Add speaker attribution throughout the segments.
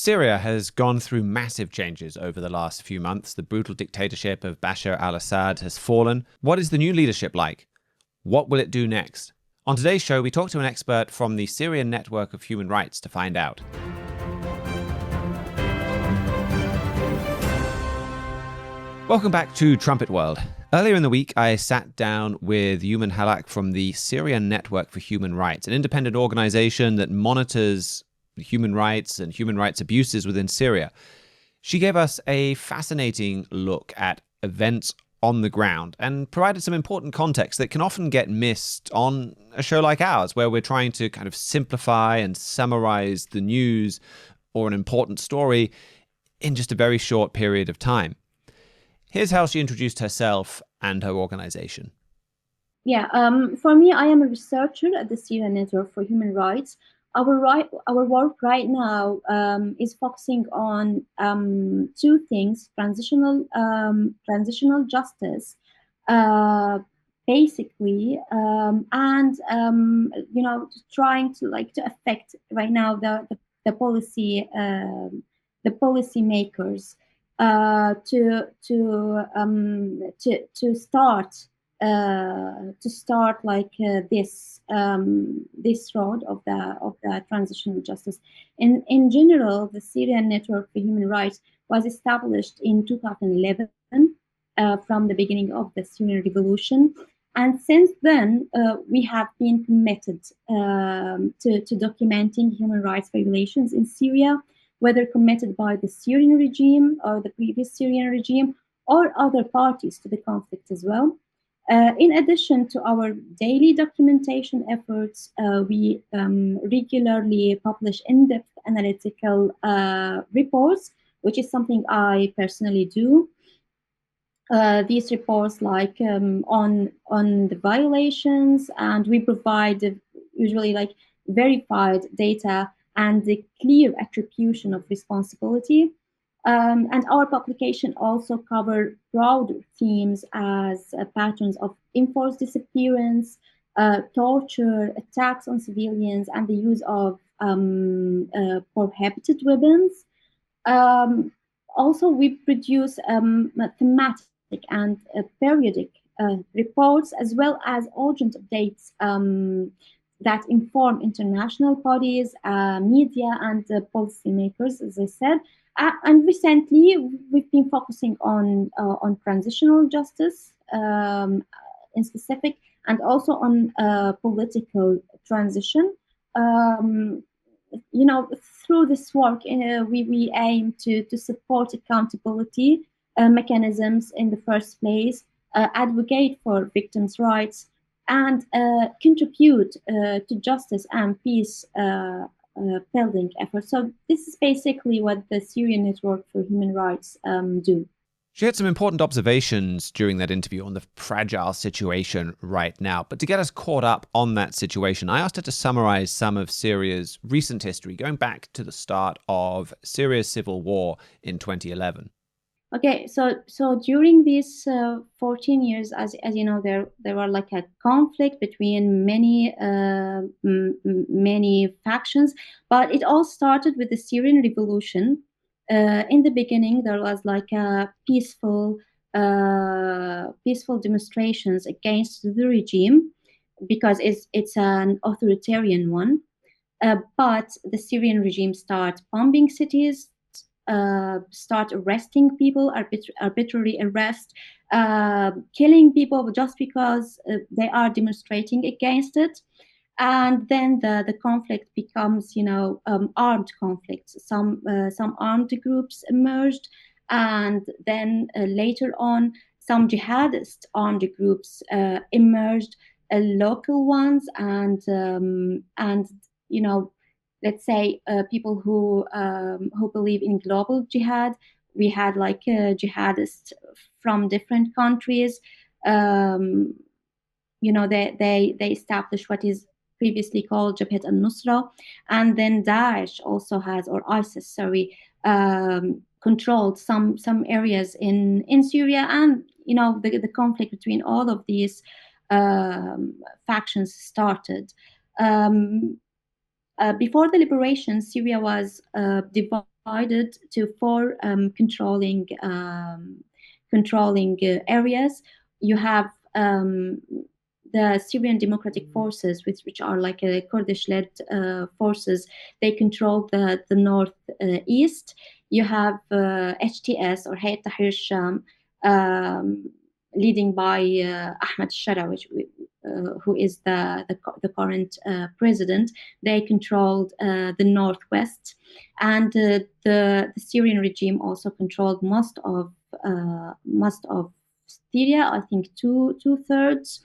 Speaker 1: Syria has gone through massive changes over the last few months. The brutal dictatorship of Bashar al-Assad has fallen. What is the new leadership like? What will it do next? On today's show, we talk to an expert from the Syrian Network of Human Rights to find out. Welcome back to Trumpet World. Earlier in the week, I sat down with Yumen Hallaq from the Syrian Network for Human Rights, an independent organization that monitors human rights and human rights abuses within Syria. She gave us a fascinating look at events on the ground and provided some important context that can often get missed on a show like ours, where we're trying to kind of simplify and summarize the news or an important story in just a very short period of time. Here's how she introduced herself and her organization.
Speaker 2: For me, I am a researcher at the Syrian Network for Human Rights. Our work right now is focusing on two things: transitional justice, basically, and trying to affect right now the policy makers to start this road of the transitional justice. In general, the Syrian Network for Human Rights was established in 2011 from the beginning of the Syrian Revolution, and since then we have been committed to documenting human rights violations in Syria, whether committed by the Syrian regime or the previous Syrian regime or other parties to the conflict as well. In addition to our daily documentation efforts, we regularly publish in-depth analytical reports, which is something I personally do. These reports on the violations, and we provide usually verified data and the clear attribution of responsibility. And our publication also cover broader themes as patterns of enforced disappearance, torture, attacks on civilians, and the use of prohibited weapons. Also, we produce thematic and periodic reports, as well as urgent updates that inform international bodies, media, and policymakers, as I said. And recently, we've been focusing on transitional justice in specific, and also on political transition. Through this work, we aim to support accountability mechanisms in the first place, advocate for victims' rights, and contribute to justice and peace building efforts. So this is basically what the Syrian Network for Human Rights do.
Speaker 1: She had some important observations during that interview on the fragile situation right now. But to get us caught up on that situation, I asked her to summarize some of Syria's recent history, going back to the start of Syria's civil war in 2011.
Speaker 2: Okay, so during these 14 years, as you know, there were a conflict between many factions, but it all started with the Syrian Revolution. In the beginning, there was a peaceful demonstrations against the regime because it's an authoritarian one. But the Syrian regime started bombing cities, start arresting people, arbitrary arrest, killing people just because they are demonstrating against it. And then the conflict becomes, armed conflicts. Some armed groups emerged, and then later on, some jihadist armed groups emerged, local ones, and let's say people who believe in global jihad. We had jihadists from different countries. They established what is previously called Jabhat al-Nusra, and then Daesh also has, or ISIS, controlled some areas in Syria, and the conflict between all of these factions started. Before the liberation, Syria was divided to four controlling areas. You have the Syrian Democratic Forces, which are like a Kurdish-led forces. They control the north east. You have HTS, or Hayat Tahrir Sham, leading by Ahmed Shara, who is the current president. They controlled the northwest, and the Syrian regime also controlled most of Syria. I think two-thirds.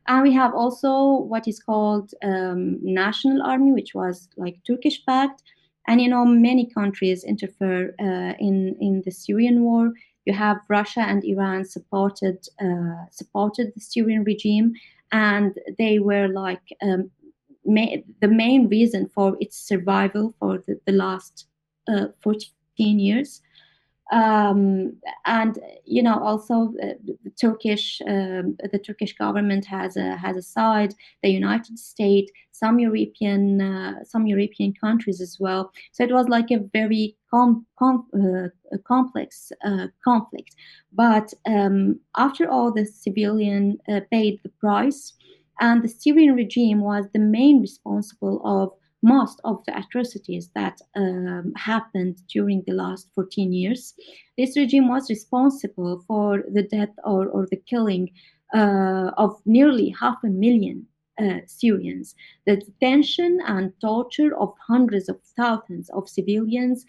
Speaker 2: And we have also what is called National Army, which was like Turkish-backed. And many countries interfere in the Syrian war. You have Russia and Iran supported the Syrian regime, and they were like the main reason for its survival for the last 14 years. And also the Turkish government has a side. The United States, some European countries as well. So it was like a very complex conflict. But after all, the civilian paid the price, and the Syrian regime was the main responsible of most of the atrocities that happened during the last 14 years. This regime was responsible for the death or the killing of nearly 500,000 Syrians, the detention and torture of hundreds of thousands of civilians,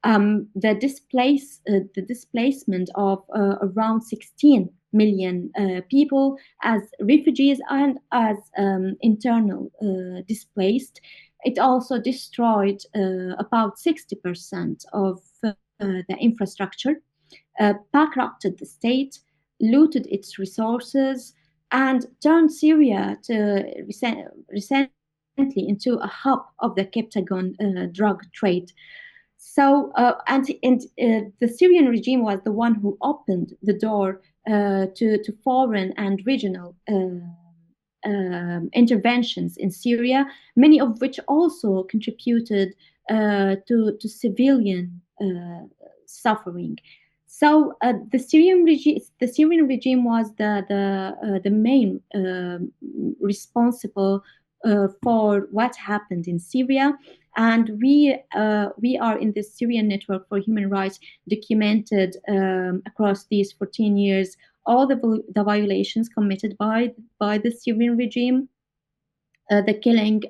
Speaker 2: the displacement of around 16 million people as refugees and as internal displaced. It also destroyed about 60% of the infrastructure, bankrupted the state, looted its resources, and turned Syria recently into a hub of the Heptagon drug trade. So, the Syrian regime was the one who opened the door to foreign and regional interventions in Syria, many of which also contributed to civilian suffering. So the Syrian regime was the main responsible for what happened in Syria, and we are in the Syrian Network for Human Rights documented across these 14 years all the violations committed by the Syrian regime, the killing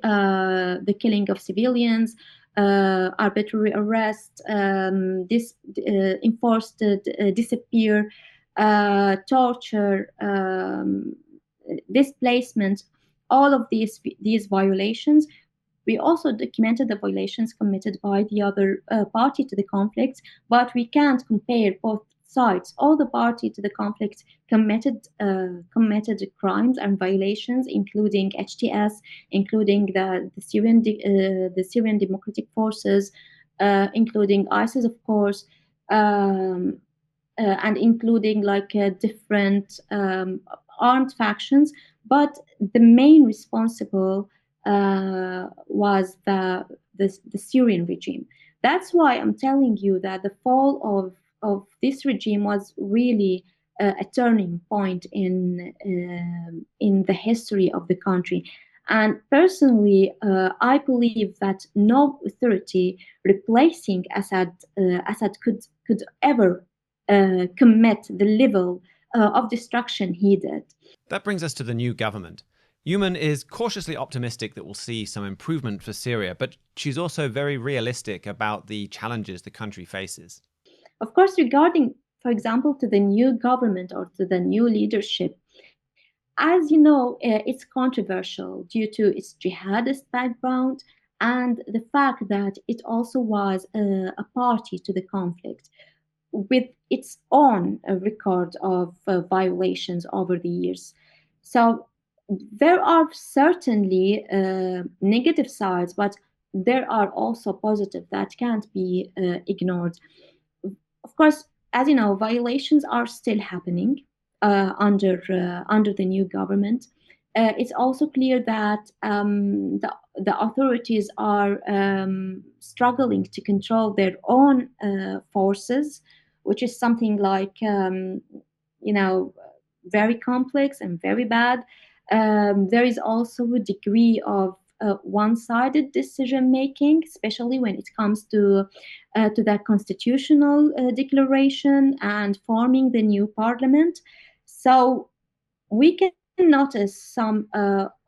Speaker 2: of civilians, arbitrary arrest, enforced disappear, torture, displacement, all of these violations. We also documented the violations committed by the other party to the conflict, but we can't compare both sides. All the parties to the conflict committed crimes and violations, including HTS, including the Syrian Democratic Forces, including ISIS, of course, and including like different armed factions. But the main responsible was the Syrian regime. That's why I'm telling you that the fall of this regime was really a turning point in the history of the country. And personally, I believe that no authority replacing Assad could ever commit the level of destruction he did.
Speaker 1: That brings us to the new government. Yumen is cautiously optimistic that we'll see some improvement for Syria, but she's also very realistic about the challenges the country faces.
Speaker 2: Of course, regarding, for example, to the new government or to the new leadership, as you know, it's controversial due to its jihadist background and the fact that it also was a party to the conflict with its own record of violations over the years. So there are certainly negative sides, but there are also positive that can't be ignored. Of course, as you know, violations are still happening under the new government. It's also clear that the authorities are struggling to control their own forces, which is something like, you know, very complex and very bad. There is also a degree of one-sided decision making, especially when it comes to that constitutional declaration and forming the new parliament. So we can notice some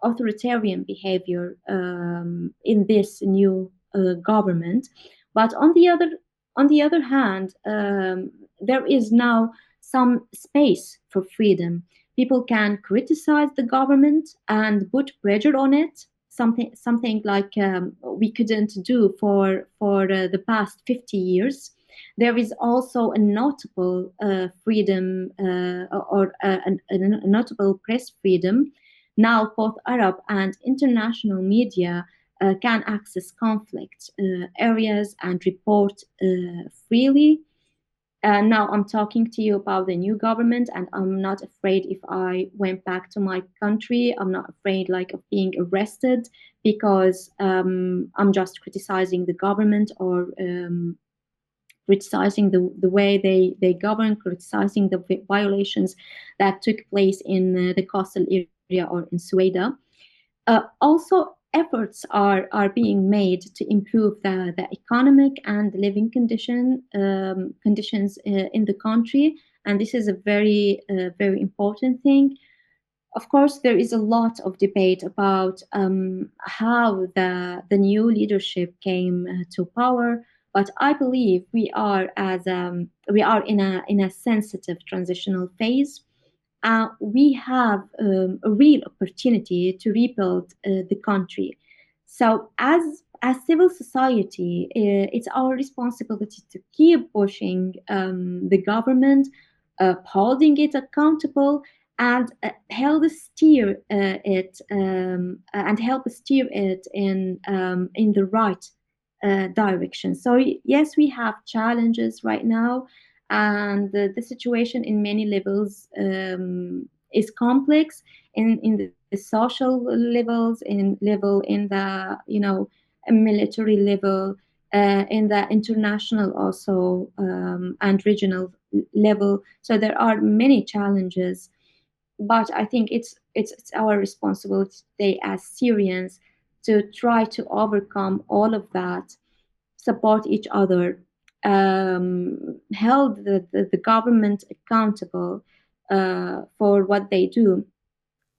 Speaker 2: authoritarian behavior in this new government, but on the other hand, there is now some space for freedom. People can criticize the government and put pressure on it. Something like we couldn't do for the past 50 years. There is also a notable freedom or a notable press freedom. Now, both Arab and international media can access conflict areas and report freely. Now I'm talking to you about the new government, and I'm not afraid if I went back to my country. I'm not afraid like of being arrested because I'm just criticizing the government or criticizing the way they govern, criticizing the violations that took place in the coastal area or in Sueda. Also, efforts are being made to improve the economic and living conditions in the country, and this is a very important thing. Of course, there is a lot of debate about how the new leadership came to power, but I believe we are in a sensitive transitional phase. We have a real opportunity to rebuild the country. So, as civil society, it's our responsibility to keep pushing the government, holding it accountable, and help steer it in the right direction. So yes, we have challenges right now, and the situation in many levels is complex in the social levels, in the military level, in the international also and regional level. So there are many challenges, but I think it's our responsibility as Syrians to try to overcome all of that, support each other, held the government accountable for what they do.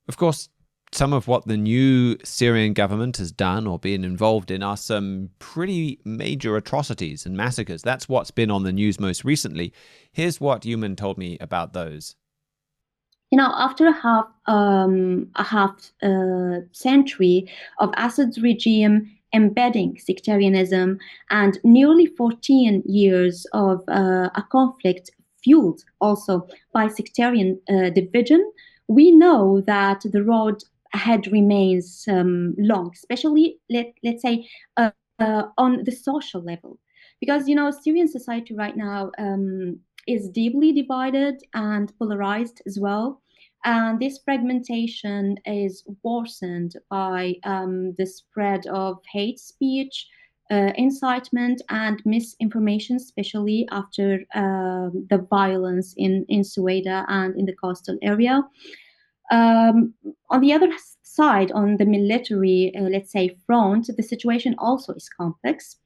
Speaker 1: Of course, some of what the new Syrian government has done or been involved in are some pretty major atrocities and massacres. That's what's been on the news most recently. Here's what Yumen told me about those.
Speaker 2: After a half century of Assad's regime embedding sectarianism and nearly 14 years of a conflict fueled also by sectarian division, we know that the road ahead remains long, especially let's say on the social level, because Syrian society right now is deeply divided and polarized as well. And this fragmentation is worsened by the spread of hate speech, incitement, and misinformation, especially after the violence in Sueda and in the coastal area. On the other side, on the military, let's say, front, the situation also is complex.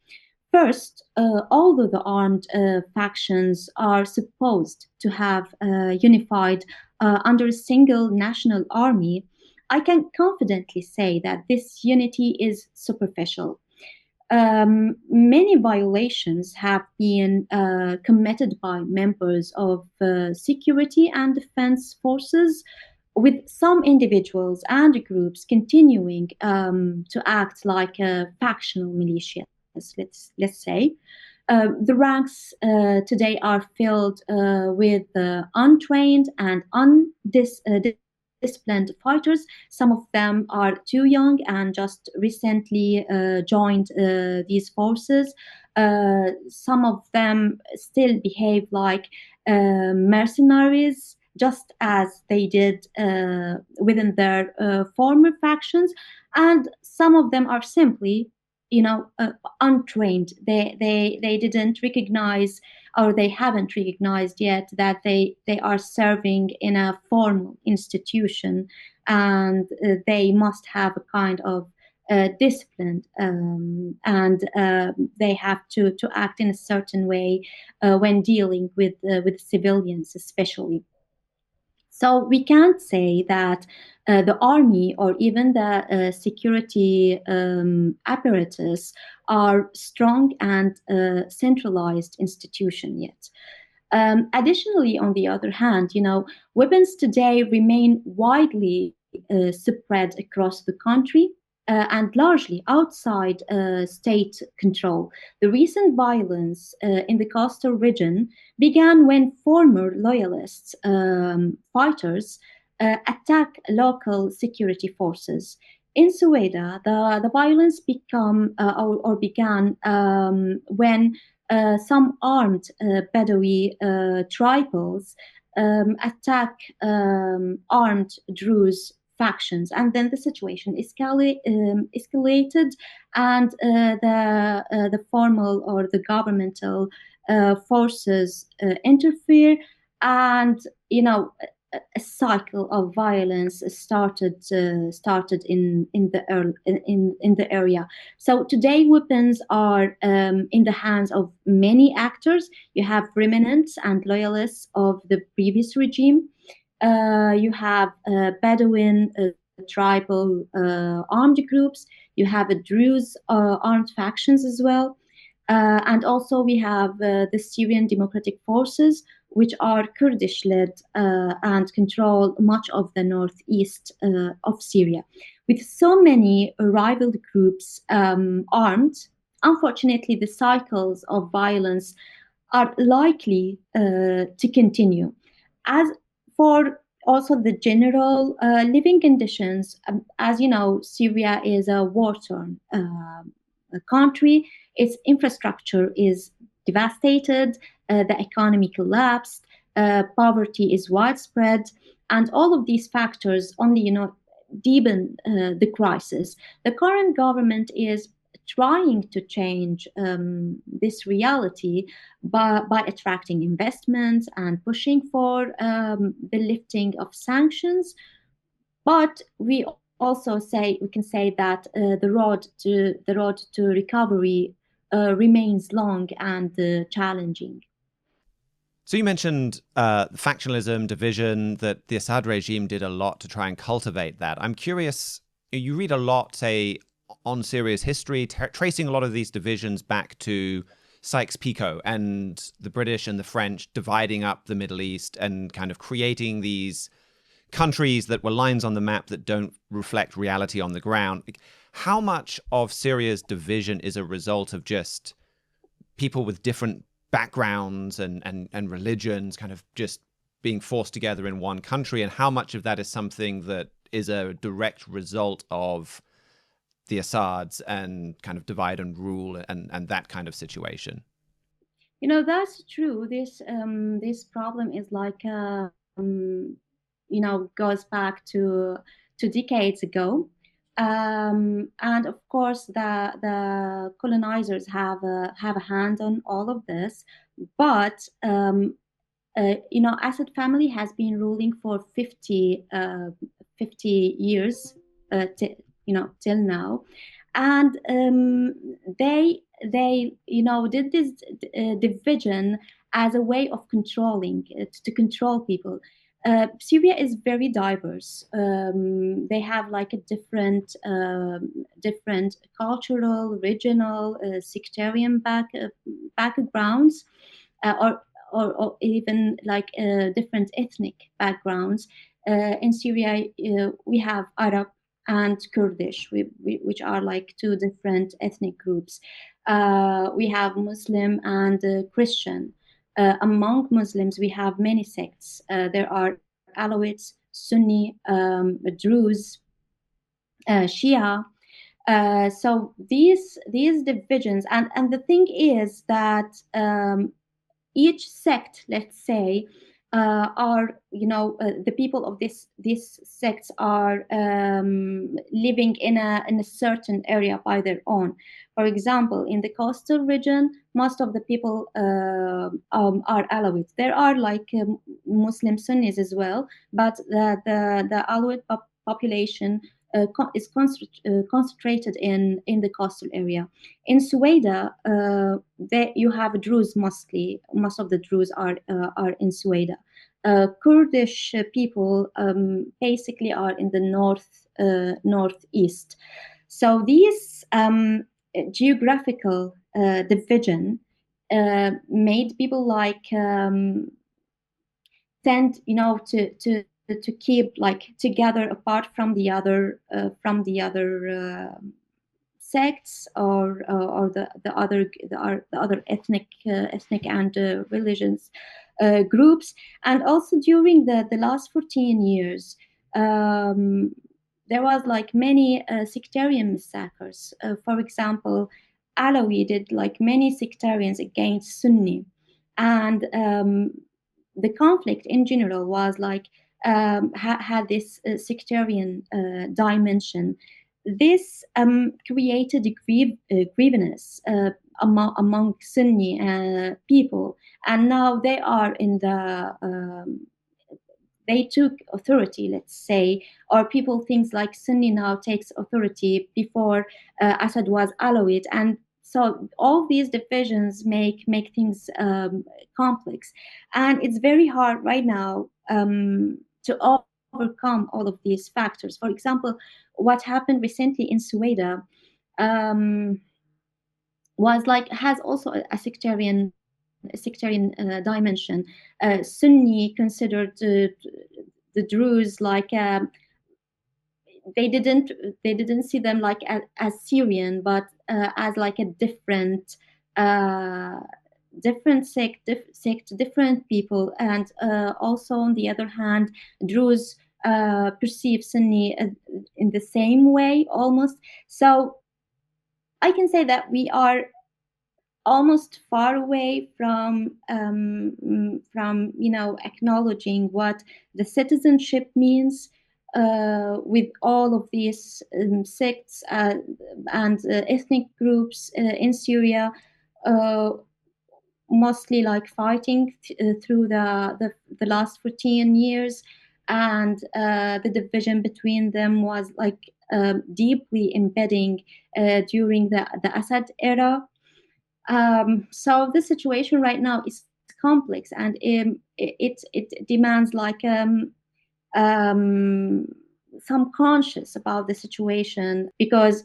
Speaker 2: First, although the armed factions are supposed to have unified under a single national army, I can confidently say that this unity is superficial. Many violations have been committed by members of security and defense forces, with some individuals and groups continuing to act like factional militias, let's say. The ranks today are filled with untrained and undisciplined fighters. Some of them are too young and just recently joined these forces. Some of them still behave like mercenaries just as they did within their former factions, and some of them are simply, untrained. They didn't recognize, or they haven't recognized yet, that they are serving in a formal institution, and they must have a kind of disciplined, and they have to act in a certain way when dealing with civilians, especially. So we can't say that the army or even the security apparatus are strong and centralized institution yet. Additionally, on the other hand, weapons today remain widely spread across the country and largely outside state control. The recent violence in the coastal region began when former loyalists fighters attacked local security forces. In Sueda, the violence began when some armed Badawi tribals attack armed Druze factions, and then the situation escalated, and the formal or the governmental forces interfere, and a cycle of violence started in the area. So today, weapons are in the hands of many actors. You have remnants and loyalists of the previous regime. You have Bedouin tribal armed groups. You have a Druze armed factions as well. And also we have the Syrian Democratic Forces, which are Kurdish-led and control much of the northeast of Syria. With so many rival groups armed, unfortunately, the cycles of violence are likely to continue. As for also the general living conditions, as you know, Syria is a war-torn country. Its infrastructure is devastated, the economy collapsed, poverty is widespread, and all of these factors only, deepen the crisis. The current government is trying to change this reality by attracting investments and pushing for the lifting of sanctions. But we can say that the road to recovery remains long and challenging.
Speaker 1: So you mentioned factionalism, division, that the Assad regime did a lot to try and cultivate that. I'm curious, you read a lot, say, on Syria's history, tracing a lot of these divisions back to Sykes-Picot and the British and the French dividing up the Middle East and kind of creating these countries that were lines on the map that don't reflect reality on the ground. How much of Syria's division is a result of just people with different backgrounds and religions kind of just being forced together in one country, and how much of that is something that is a direct result of the Assads and kind of divide and rule and that kind of situation?
Speaker 2: That's true. This problem is like goes back to decades ago. And of course, the colonizers have a hand on all of this. But Assad family has been ruling for 50 years, till now, and they did this division as a way of controlling to control people. Syria is very diverse. They have like a different cultural, regional, sectarian backgrounds, or even like different ethnic backgrounds. In Syria, we have Arab and Kurdish, which are like two different ethnic groups. We have Muslim and Christian. Among Muslims, we have many sects. There are Alawites, Sunni, Druze, Shia. So these divisions, and the thing is that each sect, let's say, are, the people of these sects are living in a certain area by their own. For example, in the coastal region, most of the people are Alawites. There are like Muslim Sunnis as well, but the Alawite population is concentrated in the coastal area. In Suwaida, you have Druze mostly. Most of the Druze are in Suwaida. Kurdish people basically are in the northeast. So these geographical division made people like tend, to keep like together apart from the other sects or the other ethnic and religions groups. And also during the last 14 years, there was like many sectarian massacres. For example, Alawi did like many sectarians against Sunni, and the conflict in general was like had this sectarian dimension. This created a grievance among Sunni people, and now they are in the they took authority, let's say, or people think like Sunni now takes authority. Before Assad was Alawite, and so all these divisions make things complex, and it's very hard right now to overcome all of these factors. For example, what happened recently in Suwaida was like has also a sectarian dimension. Sunni considered the Druze like they didn't see them like as Syrian, but as like a different sect, different people. And also on the other hand, Druze perceive Sunni in the same way almost. So I can say that we are almost far away from acknowledging what the citizenship means with all of these sects and ethnic groups in Syria, mostly like fighting through the last 14 years, and the division between them was like deeply embedding during the Assad era. So the situation right now is complex, and it demands like some conscious about the situation, because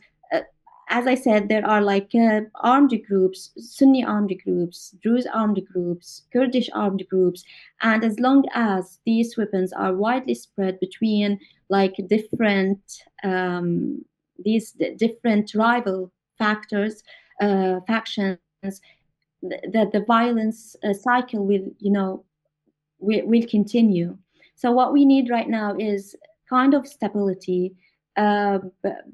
Speaker 2: as I said, there are like armed groups, Sunni armed groups, Druze armed groups, Kurdish armed groups, and as long as these weapons are widely spread between like different different rival factors, factions, that the violence cycle will continue. So what we need right now is kind of stability. The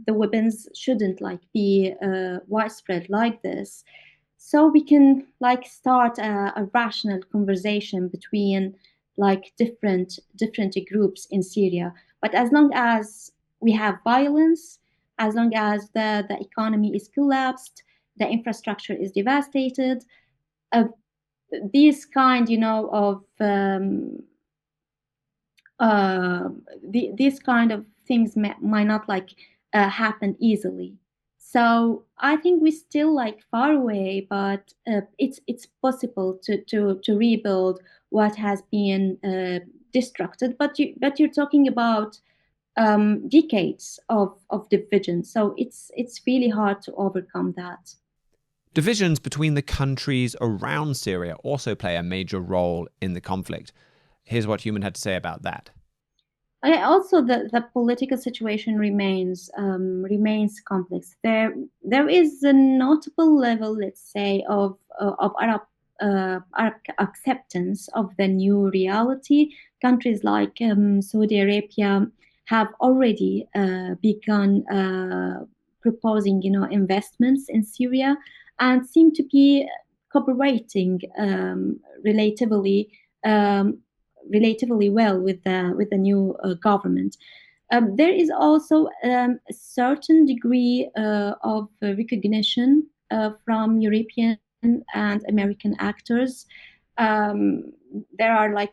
Speaker 2: weapons shouldn't like be widespread like this, so we can like start a rational conversation between like different groups in Syria. But as long as we have violence, as long as the economy is collapsed, the infrastructure is devastated, these kind, of these kind of things might not like happen easily. So I think we're still like far away, but it's possible to rebuild what has been destructed. But you're talking about decades of division, so it's really hard to overcome that.
Speaker 1: Divisions between the countries around Syria also play a major role in the conflict. Here's what Yumen had to say about that.
Speaker 2: Also, the political situation remains complex. There is a notable level, let's say, of Arab acceptance of the new reality. Countries like Saudi Arabia have already begun proposing, investments in Syria, and seem to be cooperating relatively relatively well with the new government. There is also a certain degree of recognition from European and American actors. There are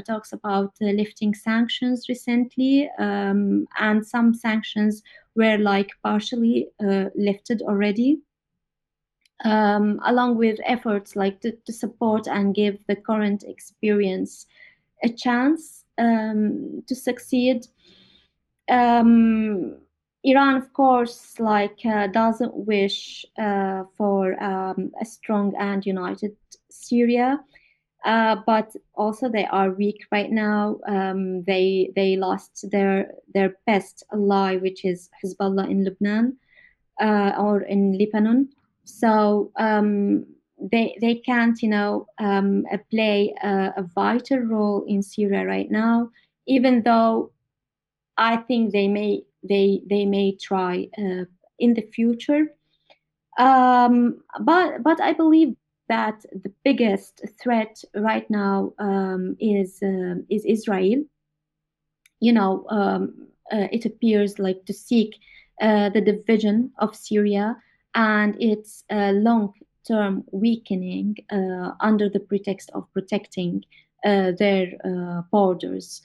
Speaker 2: talks about lifting sanctions recently, and some sanctions were partially lifted already, along with efforts to support and give the current experience a chance to succeed. Iran, of course, doesn't wish for a strong and united Syria, but also they are weak right now. They lost their best ally, which is Hezbollah in Lebanon or in Lebanon. So they can't, play a vital role in Syria right now, even though I think they may try in the future. But I believe that the biggest threat right now is Israel. It appears to seek the division of Syria and its long-term weakening under the pretext of protecting their borders.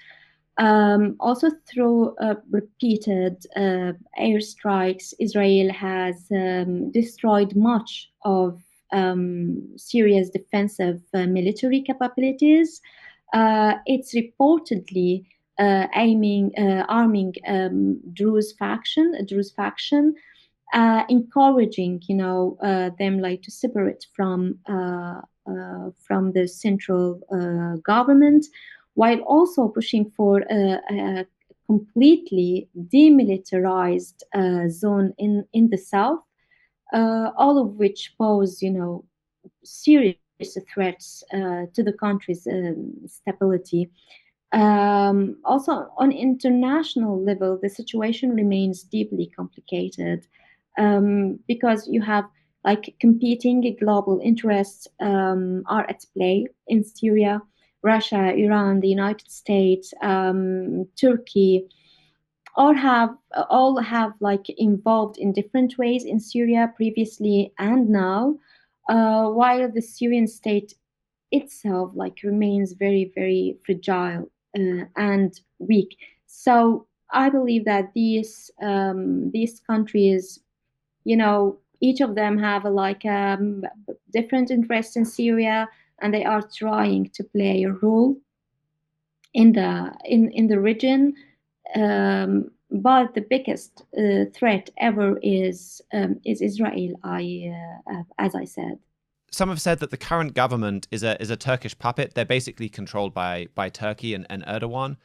Speaker 2: Also, through repeated airstrikes, Israel has destroyed much of Syria's defensive military capabilities. It's reportedly arming Druze faction, encouraging them to separate from the central government, while also pushing for a completely demilitarized zone in the south, all of which pose, serious threats to the country's stability. Also, on international level, the situation remains deeply complicated because you have competing global interests are at play in Syria. Russia, Iran, the United States, Turkey, all have involved in different ways in Syria previously and now, while the Syrian state itself remains very, very fragile and weak. So I believe that these countries, each of them have different interests in Syria, and they are trying to play a role in the region. But the biggest threat ever is Israel. As I said.
Speaker 1: Some have said that the current government is a Turkish puppet. They're basically controlled by Turkey and Erdogan.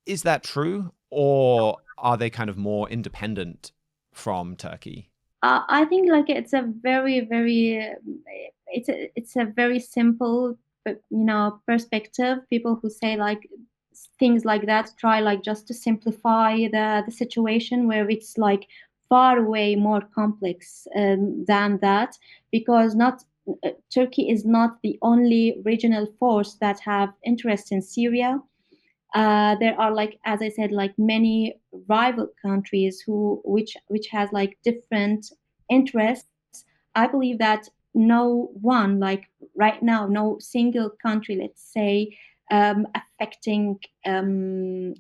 Speaker 1: Is that true, or are they kind of more independent from Turkey?
Speaker 2: I think it's a very, very it's a very simple perspective. People who say things like that try just to simplify the situation, where it's far way more complex than that, because Turkey is not the only regional force that have interest in Syria. There are as I said, many rival countries which has different interests. I believe that no one right now, no single country, let's say, affecting the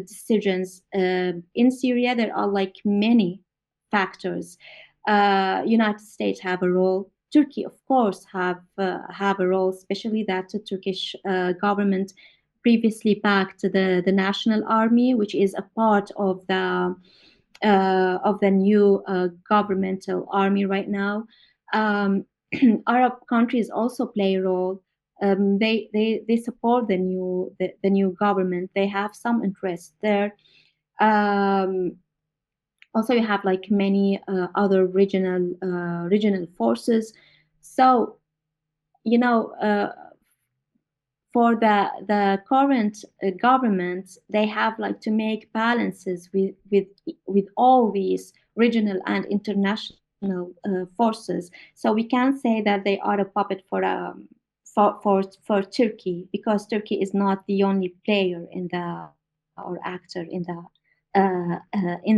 Speaker 2: decisions in Syria. There are many factors. United States have a role. Turkey, of course, have a role, especially that the Turkish government previously backed the National Army, which is a part of the new governmental army right now. Arab countries also play a role. They support the new government. They have some interest there. Also, you have many other regional forces. So, for the current government, they have to make balances with all these regional and international forces. So we can't say that they are a puppet for for Turkey, because Turkey is not the only player in the or actor in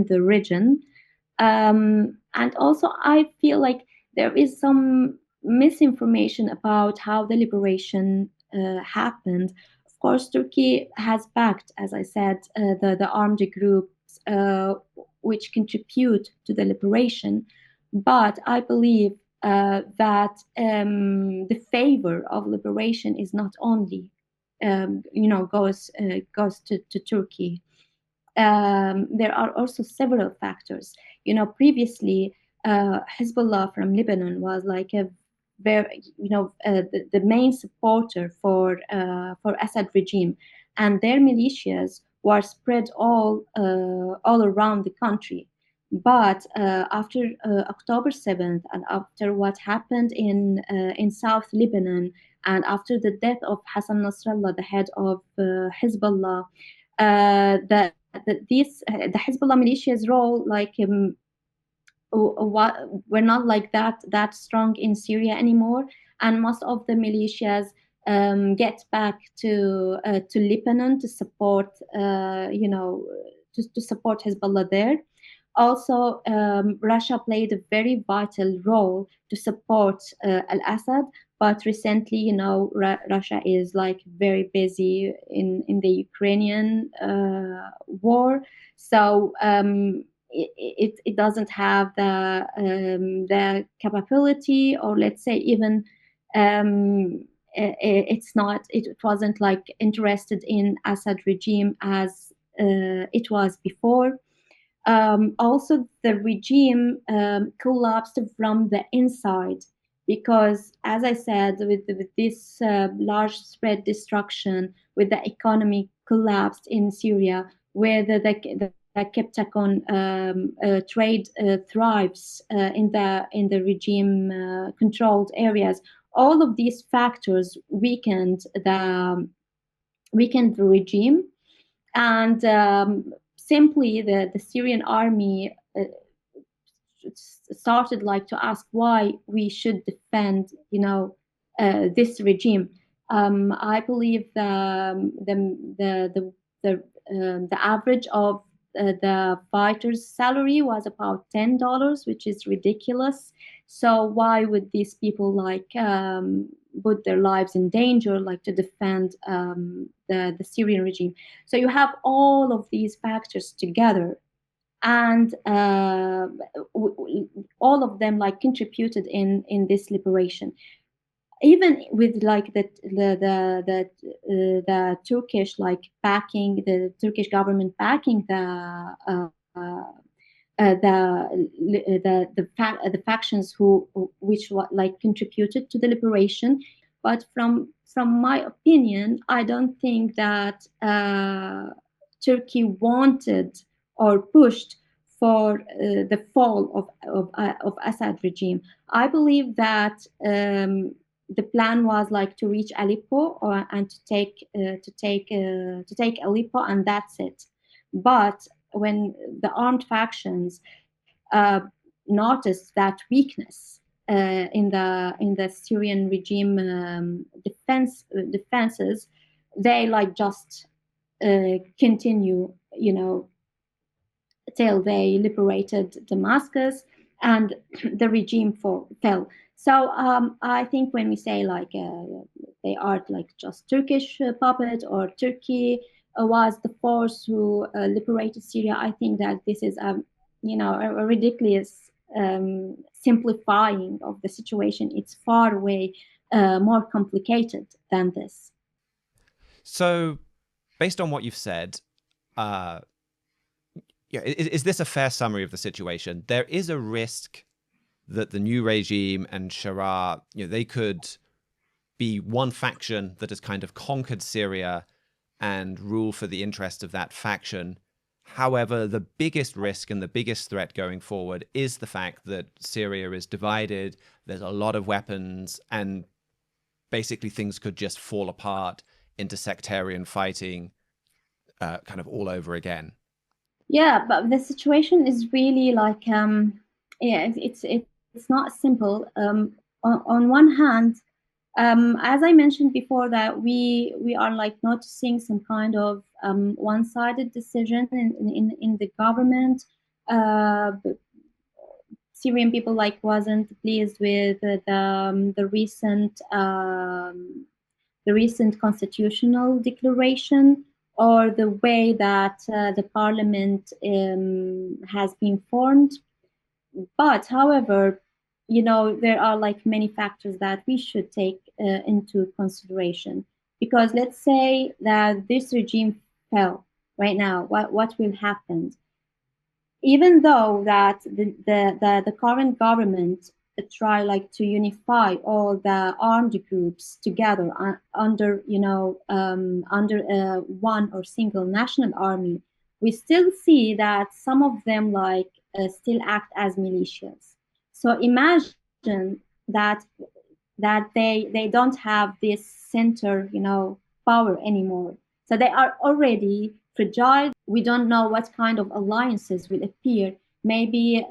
Speaker 2: the region. And also, I feel like there is some misinformation about how the liberation happened. Of course, Turkey has backed, as I said, the armed groups which contribute to the liberation. But I believe that the favor of liberation is not only, goes to Turkey. There are also several factors. Previously, Hezbollah from Lebanon was like a very, the main supporter for Assad regime, and their militias were spread all around the country. But after October 7th, and after what happened in South Lebanon, and after the death of Hassan Nasrallah, the head of Hezbollah, the the Hezbollah militia's role, like, were not like that strong in Syria anymore, and most of the militias get back to Lebanon to support, to support Hezbollah there. Also, Russia played a very vital role to support al-Assad, but recently, Russia is like very busy in the Ukrainian war, so it doesn't have the capability, or let's say even it wasn't like interested in Assad regime as it was before. Also, the regime collapsed from the inside because, as I said, with this large spread destruction, with the economy collapsed in Syria, where the Keptakon trade thrives in the regime controlled areas. All of these factors weakened the regime, and simply the Syrian army started like to ask why we should defend, this regime. I believe the average of the fighter's salary was about $10, which is ridiculous. So why would these people like put their lives in danger, like to defend the Syrian regime? So you have all of these factors together, and all of them like contributed in this liberation. Even with like the Turkish like backing, the Turkish government backing the factions which like contributed to the liberation. But from my opinion, I don't think that Turkey wanted or pushed for the fall of Assad regime. I believe that the plan was like to reach Aleppo and to take Aleppo, and that's it. But when the armed factions noticed that weakness in the Syrian regime defenses, they like just continue, till they liberated Damascus and the regime fell. So I think when we say like they are like just Turkish puppet, or Turkey was the force who liberated Syria, I think that this is a ridiculous simplifying of the situation. It's far away more complicated than this.
Speaker 1: So, based on what you've said, is this a fair summary of the situation? There is a risk that the new regime and Sharia, they could be one faction that has kind of conquered Syria and rule for the interest of that faction. However, the biggest risk and the biggest threat going forward is the fact that Syria is divided, there's a lot of weapons, and basically things could just fall apart into sectarian fighting kind of all over again.
Speaker 2: Yeah, but the situation is really like, it's not simple. On one hand, As I mentioned before, that we are like noticing some kind of one-sided decision in the government. Syrian people like wasn't pleased with the recent constitutional declaration, or the way that the parliament has been formed. But however, there are like many factors that we should take into consideration, because let's say that this regime fell right now, what will happen? Even though that the current government try like to unify all the armed groups together under one or single national army, we still see that some of them like still act as militias. So imagine that they don't have this center power anymore, so they are already fragile. We don't know what kind of alliances will appear. Maybe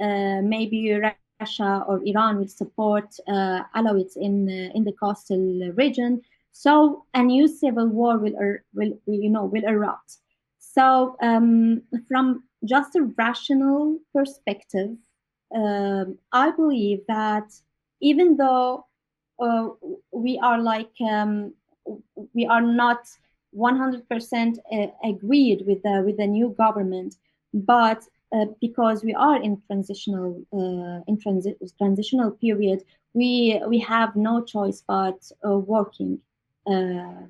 Speaker 2: Russia or Iran will support Alawites in the coastal region. So a new civil war will erupt. So from just a rational perspective, I believe that even though uh, we are like we are not 100% agreed with the new government, but because we are in transitional period, we have no choice but working uh,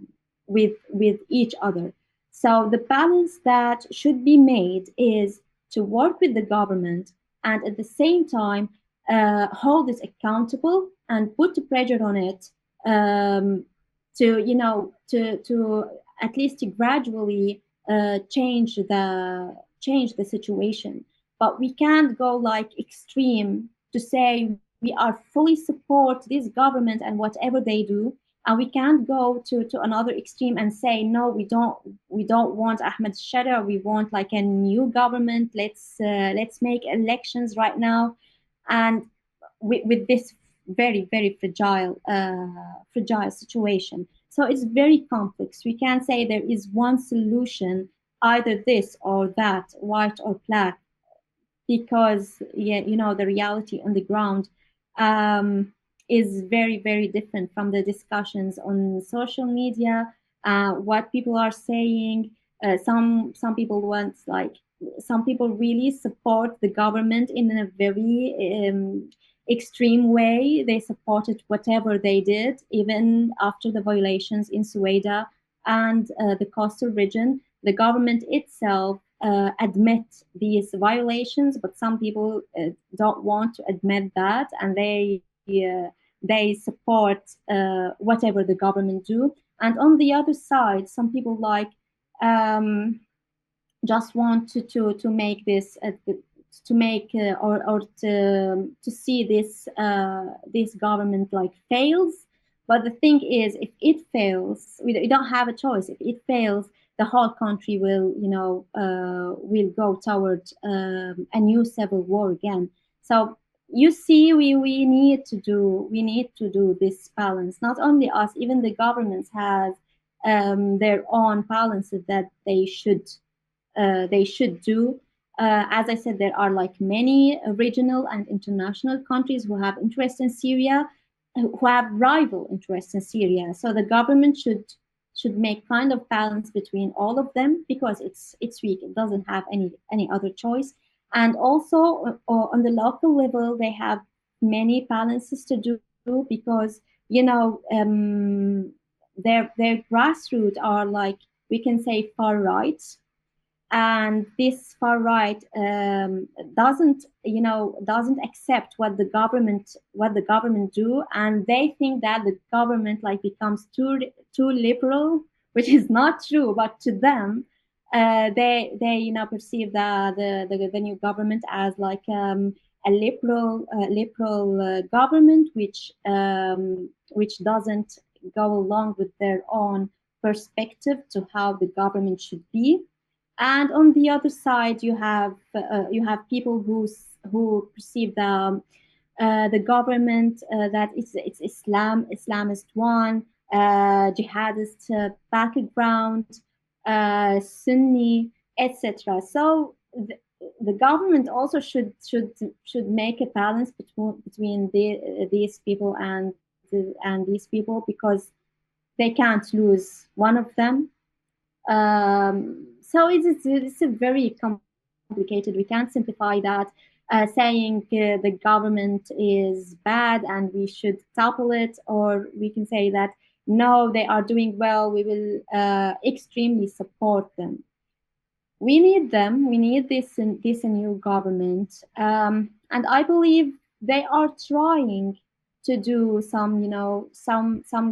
Speaker 2: with each other. So the balance that should be made is to work with the government and at the same time hold it accountable and put pressure on it, to at least to gradually change the situation. But we can't go like extreme to say we are fully support this government and whatever they do, and we can't go to another extreme and say no, we don't want Ahmed Shara, we want like a new government, let's make elections right now. And with this very fragile situation. So it's very complex. We can't say there is one solution, either this or that, white or black, because the reality on the ground is very different from the discussions on social media, what people are saying. Some people want like some people really support the government in a very extreme way. They supported whatever they did, even after the violations in Sueda and the coastal region. The government itself admit these violations, but some people don't want to admit that, and they support whatever the government do. And on the other side, some people like just want to make this to make or to see this government like fails. But the thing is, if it fails, we don't have a choice. If it fails, the whole country will go toward a new civil war again. So you see, we need to do this balance. Not only us, even the governments have their own balances that they should do. As I said, there are like many regional and international countries who have interest in Syria, who have rival interests in Syria. So the government should make kind of balance between all of them, because it's weak. It doesn't have any other choice. And also on the local level, they have many balances to do, because their grassroots are like, we can say, far right. And this far right doesn't accept what the government do, and they think that the government like becomes too liberal, which is not true. But to them, they perceive the new government as like a liberal government, which doesn't go along with their own perspective to how the government should be. And on the other side, you have people who perceive the government that it's Islamist one, jihadist background, Sunni, etc. So the government also should make a balance between these people and these people, because they can't lose one of them. So it's a very complicated. We can't simplify that, saying the government is bad and we should topple it, or we can say that no, they are doing well, we will extremely support them. We need them. We need this new government, and I believe they are trying to do some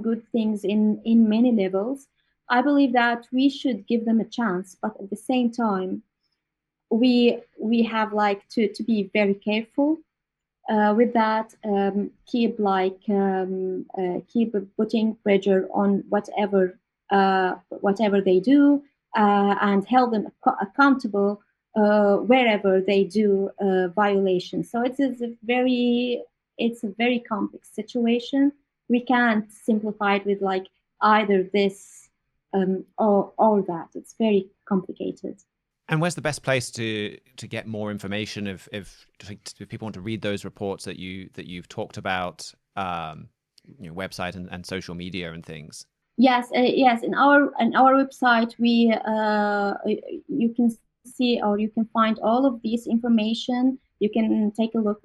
Speaker 2: good things in many levels. I believe that we should give them a chance, but at the same time, we have like to be very careful with that. Keep putting pressure on whatever they do, and hold them accountable wherever they do violations. So it's a very complex situation. We can't simplify it with like either this or that. It's very complicated.
Speaker 1: And where's the best place to get more information if people want to read those reports that you've talked about, website and social media and things?
Speaker 2: Yes. In our website, you can see, or you can find all of this information. You can take a look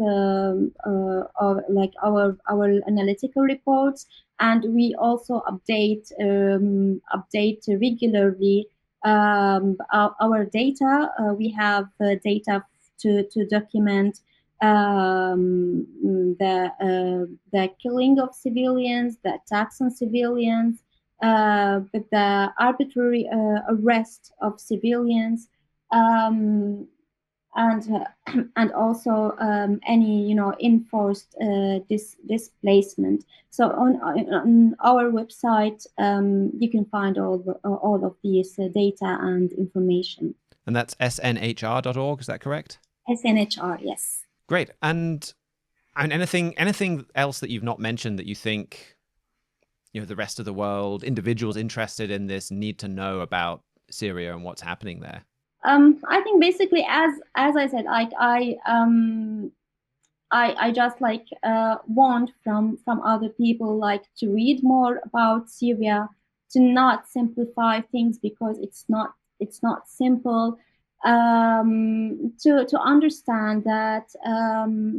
Speaker 2: like our analytical reports, and we also update regularly our data. We have data to document the killing of civilians, the attacks on civilians, with the arbitrary arrest of civilians, and also any enforced displacement. So on our website, you can find all of these data and information.
Speaker 1: And that's snhr.org, is that correct?
Speaker 2: SNHR, yes.
Speaker 1: Great. And I mean, anything else that you've not mentioned that you think the rest of the world, individuals interested in this, need to know about Syria and what's happening there?
Speaker 2: I think basically, as I said, like I just want from other people to read more about Syria, to not simplify things because it's not simple. To understand that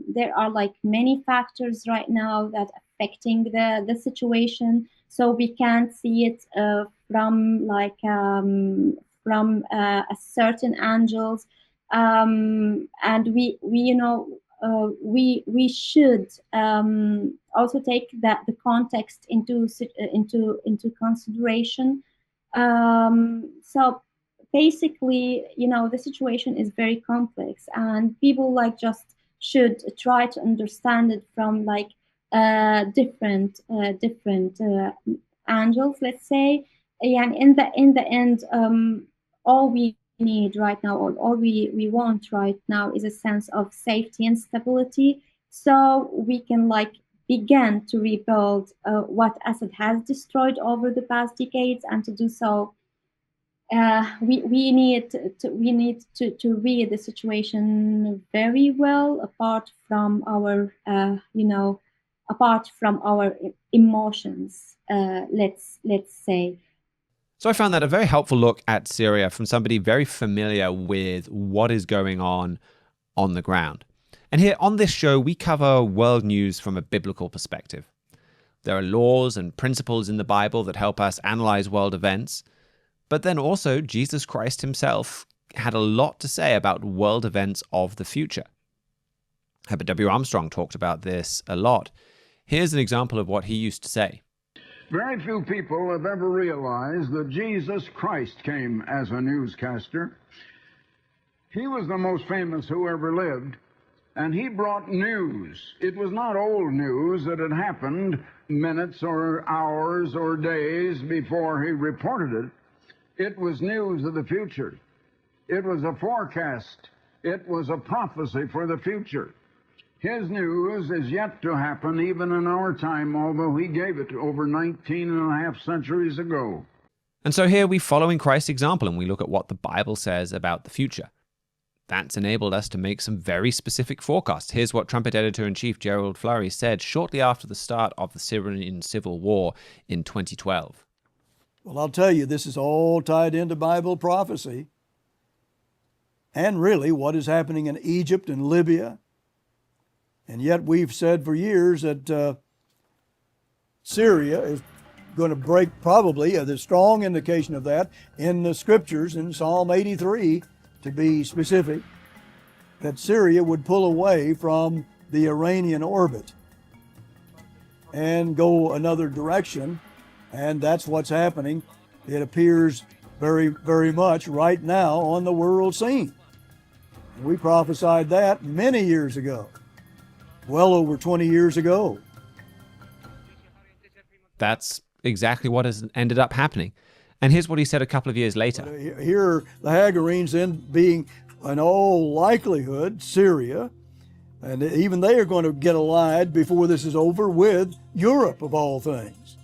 Speaker 2: there are many factors right now that affecting the situation, so we can't see it from a certain angles, and we should also take the context into consideration. So basically, the situation is very complex, and people just should try to understand it from different angles, let's say. And in the end, all we need right now, or all we want right now, is a sense of safety and stability, so we can begin to rebuild what Assad has destroyed over the past decades. And to do so, we need to read the situation very well, apart from our emotions, let's say.
Speaker 1: So I found that a very helpful look at Syria from somebody very familiar with what is going on the ground. And here on this show, we cover world news from a biblical perspective. There are laws and principles in the Bible that help us analyze world events. But then also, Jesus Christ himself had a lot to say about world events of the future. Herbert W. Armstrong talked about this a lot. Here's an example of what he used to say.
Speaker 3: Very few people have ever realized that Jesus Christ came as a newscaster. He was the most famous who ever lived, and he brought news. It was not old news that had happened minutes or hours or days before he reported it. It was news of the future. It was a forecast. It was a prophecy for the future. His news is yet to happen even in our time, although he gave it over 19 and a half centuries ago.
Speaker 1: And so here we follow in Christ's example and we look at what the Bible says about the future. That's enabled us to make some very specific forecasts. Here's what Trumpet Editor-in-Chief Gerald Flurry said shortly after the start of the Syrian Civil War in 2012.
Speaker 4: Well, I'll tell you, this is all tied into Bible prophecy and really what is happening in Egypt and Libya. And yet we've said for years that Syria is going to break, probably, there's strong indication of that in the scriptures in Psalm 83, to be specific, that Syria would pull away from the Iranian orbit and go another direction, and that's what's happening. It appears very, very much right now on the world scene. We prophesied that many years ago, well over 20 years ago.
Speaker 1: That's exactly what has ended up happening. And here's what he said a couple of years later.
Speaker 4: Here, the Hagarenes then being, in all likelihood, Syria, and even they are going to get allied before this is over with Europe, of all things.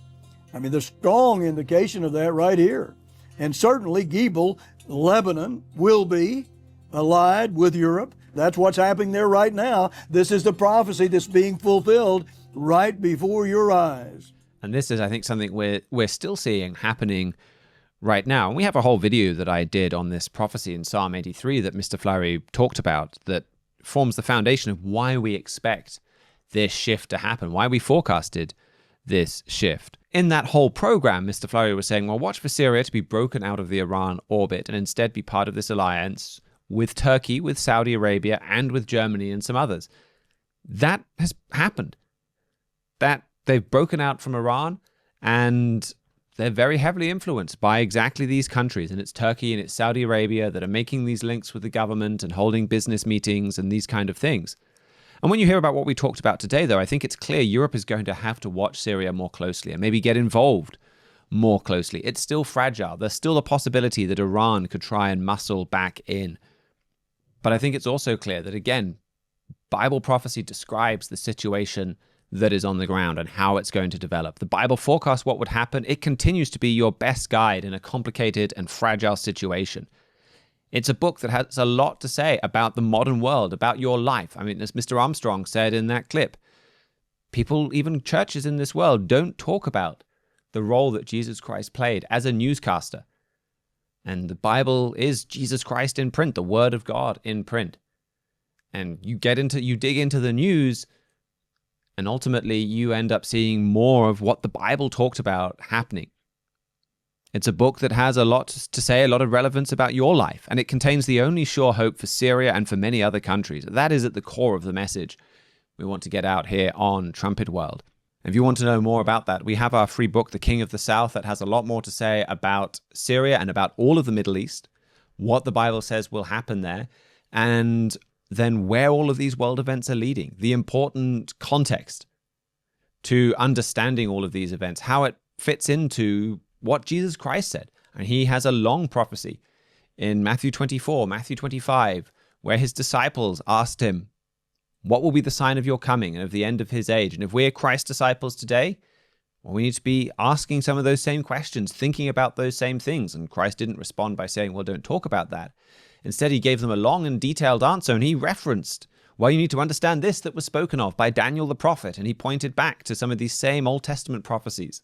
Speaker 4: I mean, there's strong indication of that right here. And certainly, Gebel, Lebanon, will be allied with Europe. That's what's happening there right now. This is the prophecy that's being fulfilled right before your eyes.
Speaker 1: And this is, I think, something we're still seeing happening right now. And we have a whole video that I did on this prophecy in Psalm 83 that Mr. Flurry talked about that forms the foundation of why we expect this shift to happen, why we forecasted this shift. In that whole program, Mr. Flurry was saying, well, watch for Syria to be broken out of the Iran orbit and instead be part of this alliance with Turkey, with Saudi Arabia, and with Germany and some others. That has happened. That they've broken out from Iran, and they're very heavily influenced by exactly these countries. And it's Turkey and it's Saudi Arabia that are making these links with the government and holding business meetings and these kind of things. And when you hear about what we talked about today, though, I think it's clear Europe is going to have to watch Syria more closely and maybe get involved more closely. It's still fragile. There's still a possibility that Iran could try and muscle back in. But I think it's also clear that, again, Bible prophecy describes the situation that is on the ground and how it's going to develop. The Bible forecasts what would happen. It continues to be your best guide in a complicated and fragile situation. It's a book that has a lot to say about the modern world, about your life. I mean, as Mr. Armstrong said in that clip, people, even churches in this world, don't talk about the role that Jesus Christ played as a newscaster. And the Bible is Jesus Christ in print, the Word of God in print. And you dig into the news, and ultimately you end up seeing more of what the Bible talked about happening. It's a book that has a lot to say, a lot of relevance about your life, and it contains the only sure hope for Syria and for many other countries. That is at the core of the message we want to get out here on Trumpet World. If you want to know more about that, we have our free book, The King of the South, that has a lot more to say about Syria and about all of the Middle East, what the Bible says will happen there, and then where all of these world events are leading, the important context to understanding all of these events, how it fits into what Jesus Christ said. And he has a long prophecy in Matthew 24, Matthew 25, where his disciples asked him, what will be the sign of your coming and of the end of his age? And if we're Christ's disciples today, well, we need to be asking some of those same questions, thinking about those same things. And Christ didn't respond by saying, well, don't talk about that. Instead, he gave them a long and detailed answer, and he referenced, well, you need to understand this that was spoken of by Daniel the prophet. And he pointed back to some of these same Old Testament prophecies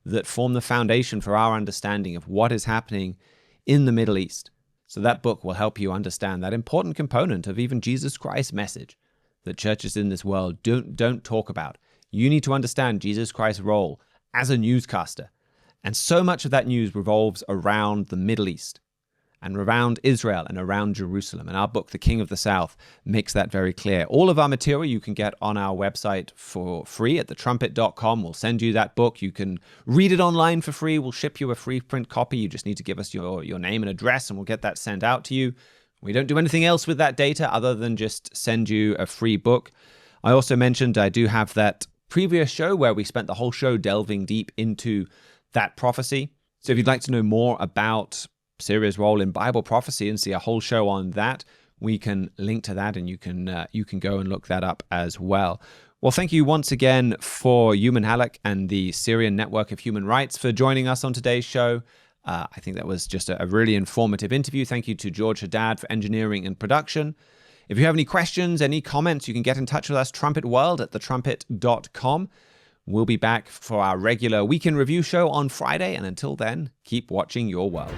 Speaker 1: that form the foundation for our understanding of what is happening in the Middle East. So that book will help you understand that important component of even Jesus Christ's message that churches in this world don't talk about. You need to understand Jesus Christ's role as a newscaster. And so much of that news revolves around the Middle East and around Israel and around Jerusalem. And our book, The King of the South, makes that very clear. All of our material you can get on our website for free at thetrumpet.com. We'll send you that book. You can read it online for free. We'll ship you a free print copy. You just need to give us your name and address, and we'll get that sent out to you. We don't do anything else with that data other than just send you a free book. I also mentioned I do have that previous show where we spent the whole show delving deep into that prophecy. So if you'd like to know more about Syria's role in Bible prophecy and see a whole show on that, we can link to that, and you can go and look that up as well. Well, thank you once again for Yumen Hallaq and the Syrian Network of Human Rights for joining us on today's show. I think that was just a really informative interview. Thank you to George Haddad for engineering and production. If you have any questions, any comments, you can get in touch with us, trumpetworld@thetrumpet.com. We'll be back for our regular weekend review show on Friday, and until then, keep watching your world.